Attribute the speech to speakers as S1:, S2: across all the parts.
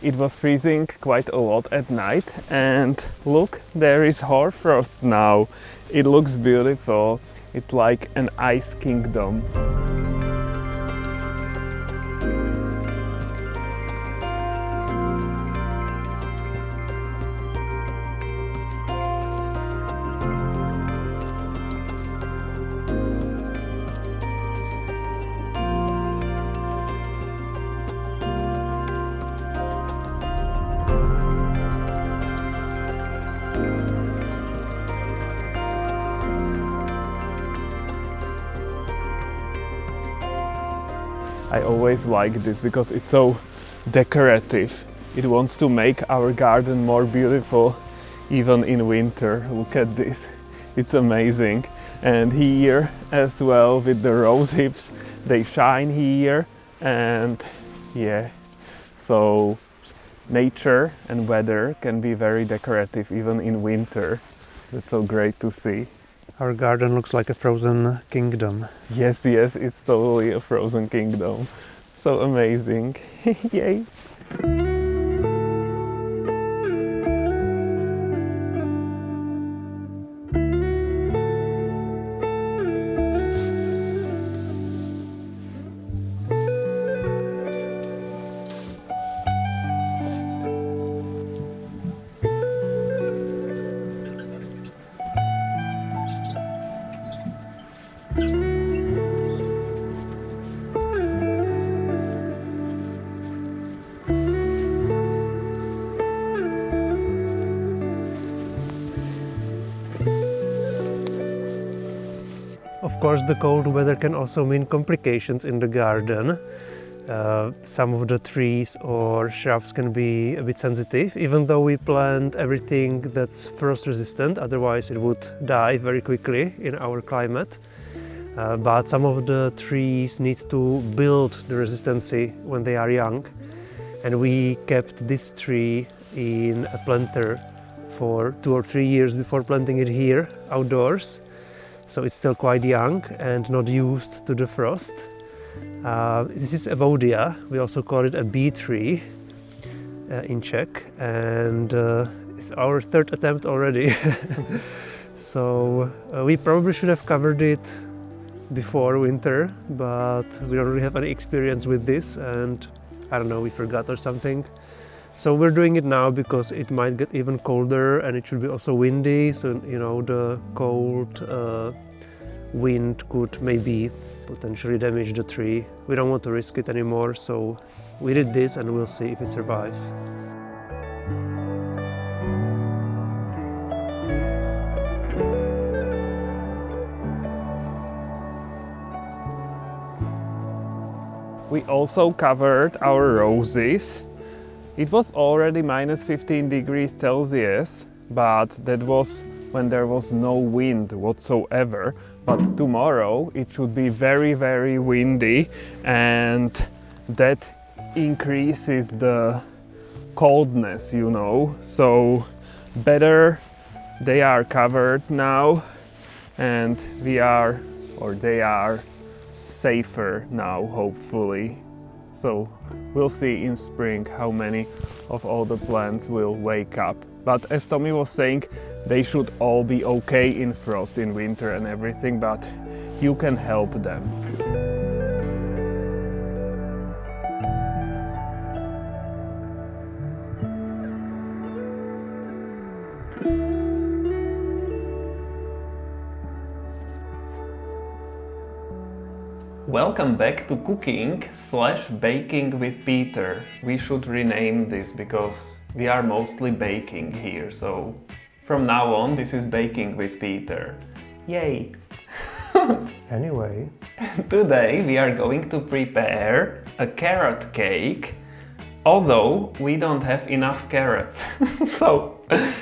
S1: it was freezing quite a lot at night, and look, there is hoarfrost now. It looks beautiful. It's like an ice kingdom. I always like this because it's so decorative. It wants to make our garden more beautiful even in winter. Look at this, it's amazing. And here as well with the rose hips, they shine here, and yeah, so nature and weather can be very decorative even in winter. That's so great to see.
S2: Our garden looks like a frozen kingdom.
S1: Yes, it's totally a frozen kingdom. So amazing. Yay!
S2: Of course, the cold weather can also mean complications in the garden. Some of the trees or shrubs can be a bit sensitive, even though we plant everything that's frost resistant, otherwise it would die very quickly in our climate. But some of the trees need to build the resistance when they are young. And we kept this tree in a planter for 2 or 3 years before planting it here outdoors. So it's still quite young and not used to the frost. This is Evodia. We also call it a bee tree in Czech, and it's our 3rd attempt already. So we probably should have covered it before winter, but we don't really have any experience with this, and I don't know, we forgot or something. So we're doing it now because it might get even colder, and it should be also windy, so you know, the cold wind could maybe potentially damage the tree. We don't want to risk it anymore, so we did this and we'll see if it survives.
S1: We also covered our roses. It was already minus 15 degrees Celsius, but that was when there was no wind whatsoever. But tomorrow it should be very, very windy, and that increases the coldness, you know. So better they are covered now, and they are safer now, hopefully. So we'll see in spring how many of all the plants will wake up. But as Tommy was saying, they should all be okay in frost in winter and everything, but you can help them. Welcome back to cooking/baking with Peter. We should rename this because we are mostly baking here, so from now on this is baking with Peter. Yay!
S2: Anyway,
S1: today we are going to prepare a carrot cake, although we don't have enough carrots. So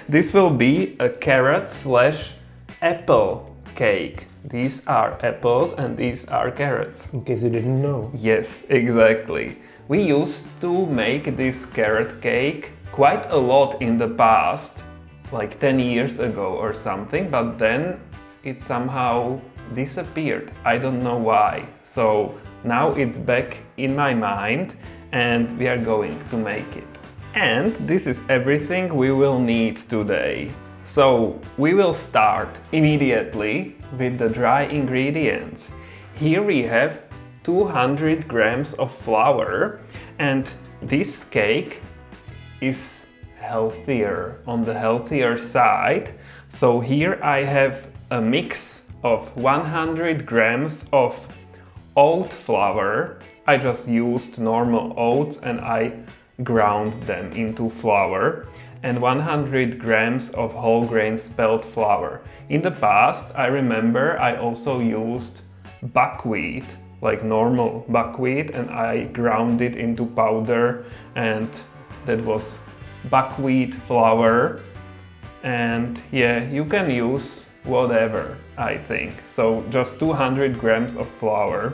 S1: this will be a carrot/apple cake. These are apples and these are carrots.
S2: in case you didn't know.
S1: Yes, exactly. We used to make this carrot cake quite a lot in the past, like 10 years ago or something, but then it somehow disappeared. I don't know why. So now it's back in my mind and we are going to make it. And this is everything we will need today. So we will start immediately with the dry ingredients. Here we have 200 grams of flour, and this cake is healthier, on the healthier side. So here I have a mix of 100 grams of oat flour. I just used normal oats and I ground them into flour, and 100 grams of whole grain spelt flour. In the past, I remember I also used buckwheat, like normal buckwheat, and I ground it into powder, and that was buckwheat flour. And yeah, you can use whatever, I think. So just 200 grams of flour.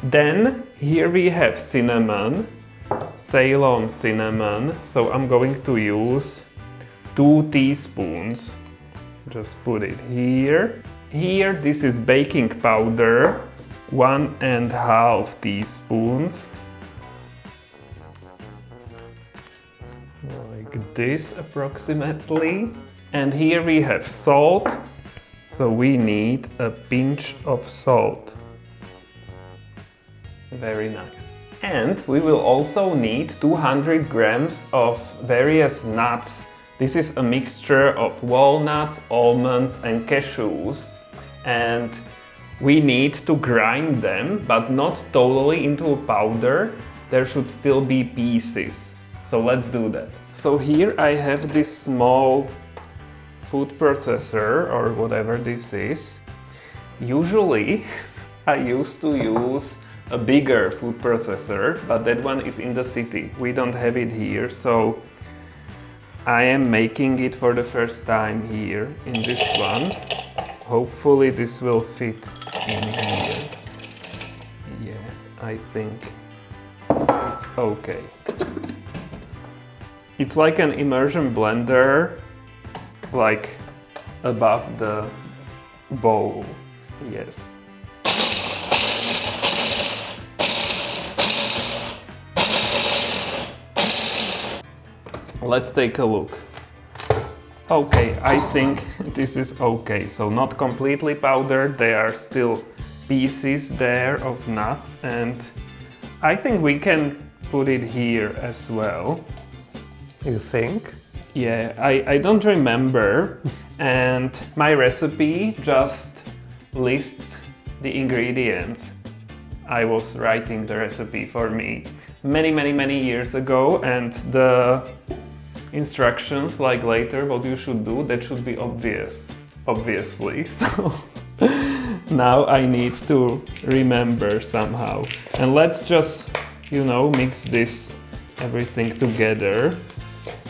S1: Then here we have cinnamon, Ceylon cinnamon. So I'm going to use 2 teaspoons. Just put it here. Here this is baking powder, 1.5 teaspoons. Like this approximately. And here we have salt. So we need a pinch of salt. Very nice. And we will also need 200 grams of various nuts. This is a mixture of walnuts, almonds and cashews. And we need to grind them, but not totally into a powder. There should still be pieces. So let's do that. So here I have this small food processor, or whatever this is. Usually I used to use a bigger food processor, but that one is in the city. We don't have it here, so I am making it for the first time here in this one. Hopefully this will fit in here. Yeah, I think it's okay. It's like an immersion blender, like above the bowl. Yes. Let's take a look. Okay, I think this is okay. So not completely powdered, there are still pieces there of nuts, and I think we can put it here as well.
S2: You think?
S1: Yeah, I don't remember, and my recipe just lists the ingredients. I was writing the recipe for me many years ago, and the instructions, like later what you should do, that should be obvious, obviously. So now I need to remember somehow. And let's just, mix this everything together.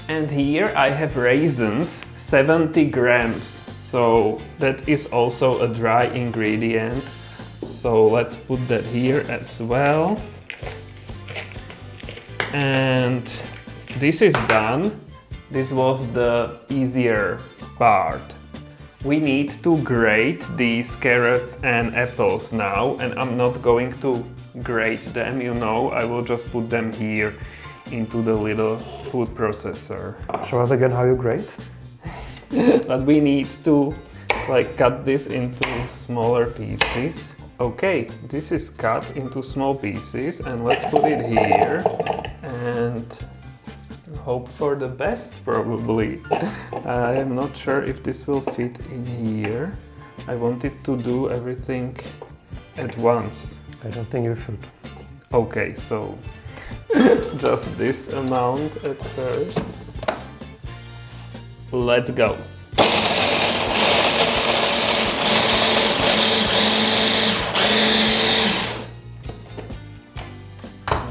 S1: And here I have raisins, 70 grams. So that is also a dry ingredient. So let's put that here as well. And this is done. This was the easier part. We need to grate these carrots and apples now, and I'm not going to grate them, I will just put them here into the little food processor.
S2: Show us again how you grate.
S1: But we need to cut this into smaller pieces. Okay, this is cut into small pieces, and let's put it here and hope for the best, probably. I am not sure if this will fit in here. I wanted to do everything at once.
S2: I don't think you should.
S1: Okay, so just this amount at first. Let's go.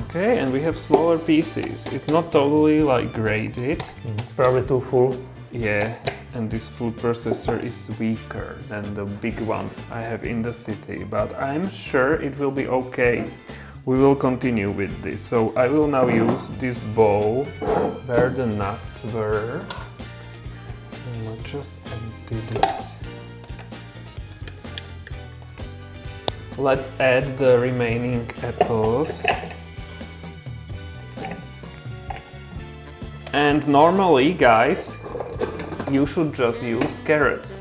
S1: Okay, and we have smaller pieces. It's not totally grated.
S2: It's probably too full.
S1: Yeah, and this food processor is weaker than the big one I have in the city, but I'm sure it will be okay. We will continue with this. So I will now use this bowl where the nuts were. And let's just empty this. Let's add the remaining apples. And normally, guys, you should just use carrots.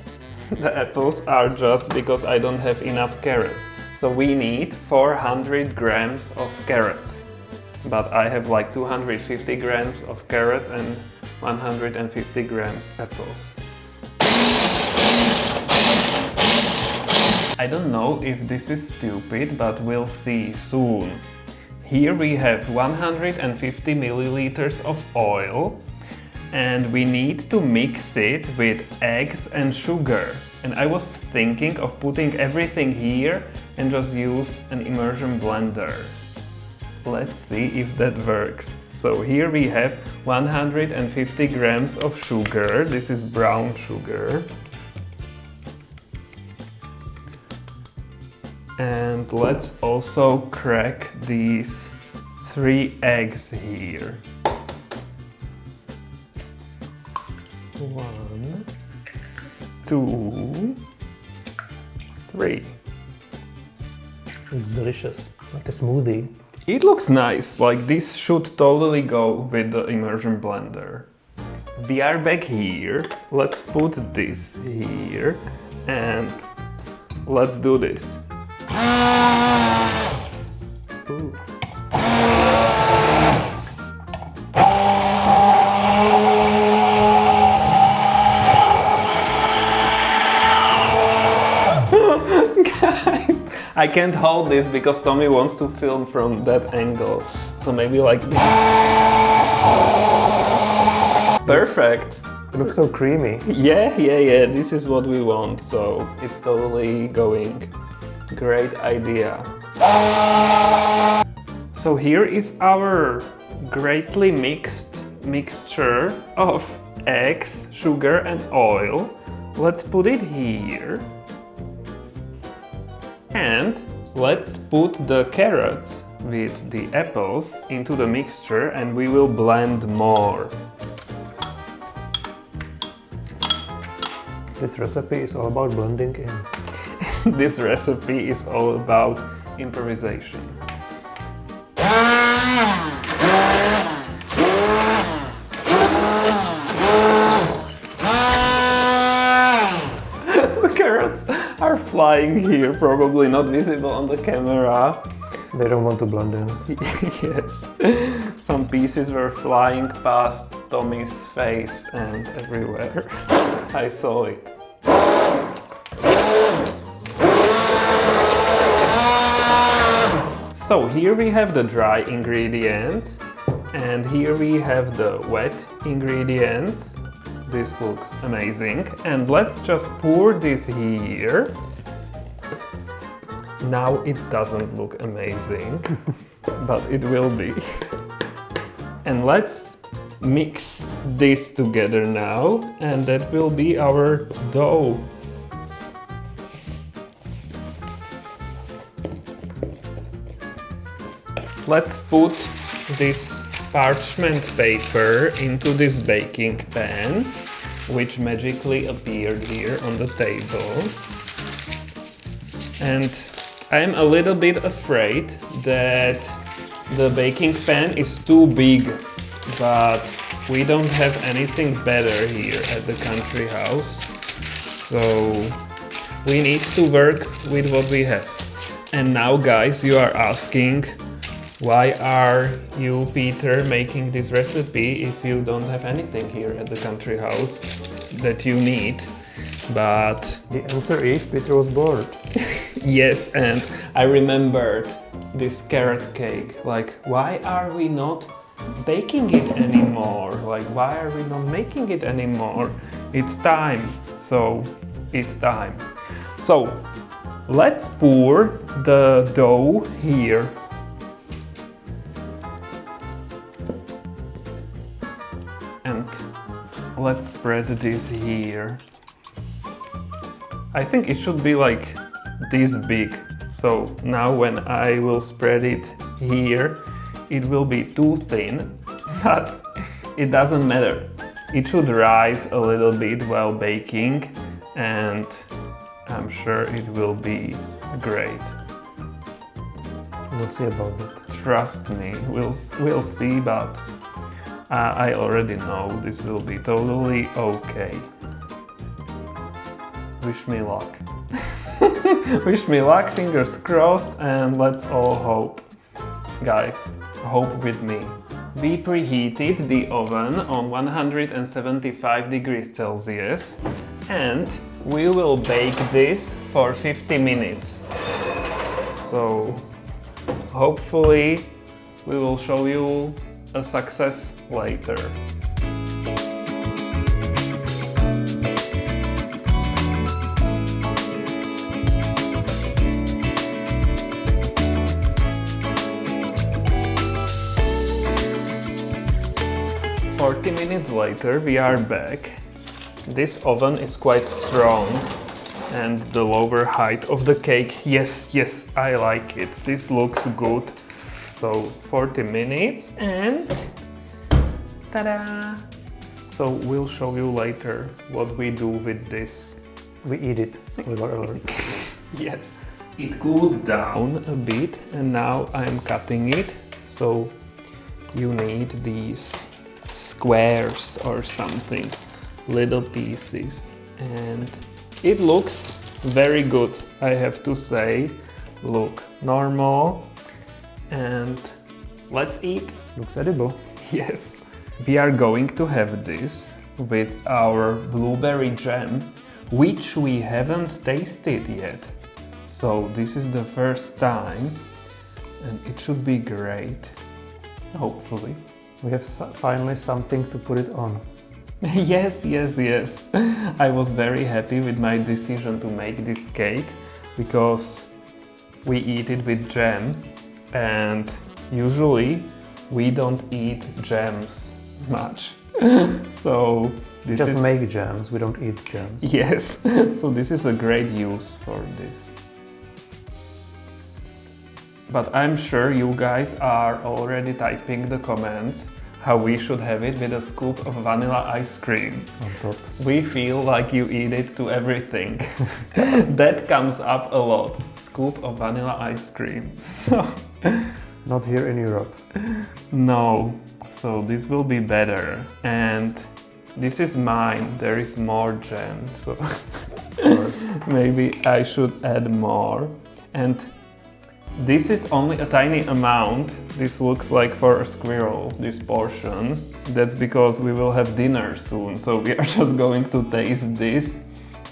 S1: The apples are just because I don't have enough carrots. So we need 400 grams of carrots. But I have like 250 grams of carrots and 150 grams apples. I don't know if this is stupid, but we'll see soon. Here we have 150 milliliters of oil, and we need to mix it with eggs and sugar. And I was thinking of putting everything here and just use an immersion blender. Let's see if that works. So here we have 150 grams of sugar. This is brown sugar. And let's also crack these 3 eggs here. 1, 2, 3.
S2: It's delicious, like a smoothie.
S1: It looks nice, like this should totally go with the immersion blender. We are back here. Let's put this here and let's do this. Ooh. Guys, I can't hold this because Tommy wants to film from that angle. So maybe like this. Perfect.
S2: It looks so creamy.
S1: Yeah, this is what we want, so it's totally going. Great idea. So here is our greatly mixed mixture of eggs, sugar and oil. Let's put it here. And let's put the carrots with the apples into the mixture and we will blend more.
S2: This recipe is all about blending in.
S1: This recipe is all about improvisation. The carrots are flying here, probably not visible on the camera.
S2: They don't want to blend in.
S1: Yes. Some pieces were flying past Tommy's face and everywhere. I saw it. So here we have the dry ingredients and here we have the wet ingredients. This looks amazing. And let's just pour this here. Now it doesn't look amazing, but it will be. And let's mix this together now, and that will be our dough. Let's put this parchment paper into this baking pan, which magically appeared here on the table. And I'm a little bit afraid that the baking pan is too big, but we don't have anything better here at the country house. So we need to work with what we have. And now, guys, you are asking, why are you, Peter, making this recipe if you don't have anything here at the country house that you need? But
S2: the answer is Peter was bored.
S1: Yes, and I remembered this carrot cake. Like, why are we not baking it anymore? Like, why are we not making it anymore? It's time. So, it's time. So, let's pour the dough here. And let's spread this here. I think it should be like this big. So now when I will spread it here, it will be too thin, but it doesn't matter. It should rise a little bit while baking and I'm sure it will be great.
S2: We'll see about that.
S1: Trust me, we'll see, but I already know this will be totally okay. Wish me luck. Wish me luck, fingers crossed, and let's all hope. Guys, hope with me. We preheated the oven on 175 degrees Celsius and we will bake this for 50 minutes. So hopefully we will show you a success later. "40 minutes later we are back. This oven is quite strong and the lower height of the cake, yes, I like it. This looks good. So 40 minutes and ta-da! So we'll show you later what we do with this.
S2: We eat it, spoiler alert.
S1: Yes. It cooled down a bit and now I'm cutting it. So you need these squares or something, little pieces, and it looks very good, I have to say. Look normal, and let's eat.
S2: Looks edible.
S1: Yes, we are going to have this with our blueberry jam, which we haven't tasted yet. So this is the first time and it should be great, hopefully.
S2: We have finally something to put it on.
S1: Yes. I was very happy with my decision to make this cake because we eat it with jam and usually we don't eat jams much. So this
S2: Just make jams, we don't eat jams.
S1: Yes, so this is a great use for this. But I'm sure you guys are already typing the comments how we should have it with a scoop of vanilla ice cream.
S2: On top.
S1: We feel like you eat it to everything. That comes up a lot. Scoop of vanilla ice cream. So
S2: Not here in Europe.
S1: no. So this will be better. And this is mine. There is more jam. So
S2: Of course.
S1: maybe I should add more. And this is only a tiny amount. This looks like for a squirrel, this portion. That's because we will have dinner soon. So we are just going to taste this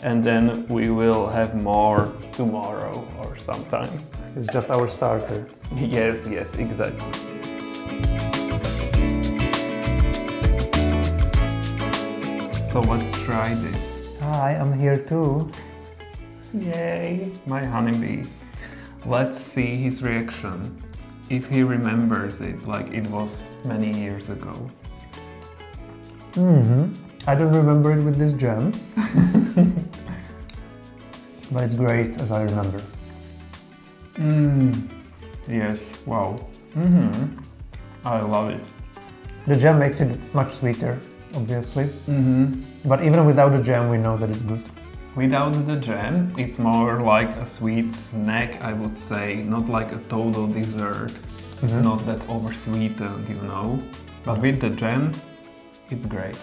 S1: and then we will have more tomorrow or sometimes.
S2: It's just our starter.
S1: Yes, exactly. So let's try this.
S2: Hi, I'm here too.
S1: Yay, my honeybee. Let's see his reaction, if he remembers it like it was many years ago.
S2: I don't remember it with this jam. But it's great as I remember.
S1: Yes, wow. I love it.
S2: The jam makes it much sweeter, obviously. But even without the jam, we know that it's good.
S1: Without the jam, it's more like a sweet snack, I would say, not like a total dessert. It's not that oversweetened, you know. But with the jam, it's great.